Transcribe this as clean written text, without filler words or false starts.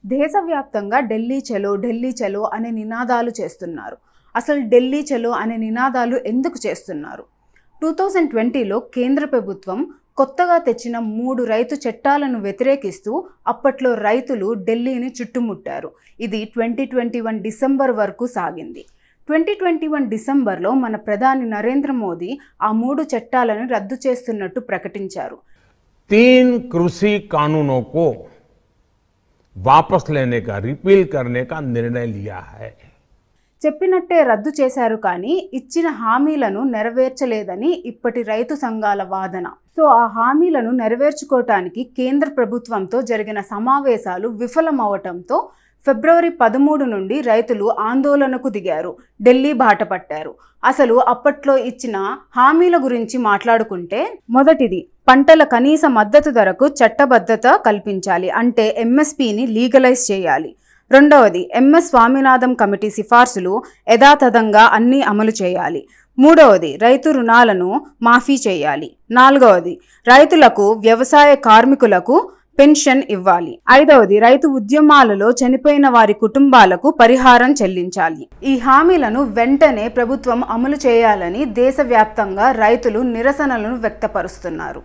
దేశవ్యాప్తంగా ఢిల్లీ చలో అనే నినాదాలు చేస్తున్నారు. అసలు ఢిల్లీ చలో అనే నినాదాలు ఎందుకు చేస్తున్నారు? 2020లో కేంద్ర ప్రభుత్వం కొత్తగా తెచ్చిన 3 రైతు చట్టాలను వ్యతిరేకిస్తూ అప్పట్లో రైతులు ఢిల్లీని చుట్టుముట్టారు. ఇది 2021 డిసెంబర్ వరకు సాగింది. 2021 డిసెంబర్లో మన ప్రధాని నరేంద్ర మోదీ ఆ 3 చట్టాలను రద్దు చేస్తున్నట్టు ప్రకటించారు. 3 कृषि कानूनों को वापस लेने का, रिपील करने का निर्णय लिया है. చెప్పినట్టే రద్దు చేశారు, కానీ ఇచ్చిన హామీలను నెరవేర్చలేదని ఇప్పటి రైతు సంఘాల వాదన. సో ఆ హామీలను నెరవేర్చుకోవటానికి కేంద్ర ప్రభుత్వంతో జరిగిన సమావేశాలు విఫలమవటంతో ఫిబ్రవరి 13 నుండి రైతులు ఆందోళనకు దిగారు, ఢిల్లీ బాట పట్టారు. అసలు అప్పట్లో ఇచ్చిన హామీల గురించి మాట్లాడుకుంటే, మొదటిది పంటల కనీస మద్దతు ధరకు చట్టబద్ధత కల్పించాలి, అంటే ఎంఎస్పీని లీగలైజ్ చేయాలి. రెండవది ఎంఎస్ స్వామినాథన్ కమిటీ సిఫార్సులు యథాతథంగా అన్నీ అమలు చేయాలి. మూడవది రైతు రుణాలను మాఫీ చేయాలి. నాలుగవది రైతులకు, వ్యవసాయ కార్మికులకు పెన్షన్ ఇవ్వాలి. ఐదవది రైతు ఉద్యమాలలో చనిపోయిన వారి కుటుంబాలకు పరిహారం చెల్లించాలి. ఈ హామీలను వెంటనే ప్రభుత్వం అమలు చేయాలని దేశవ్యాప్తంగా రైతులు నిరసనలను వ్యక్తపరుస్తున్నారు.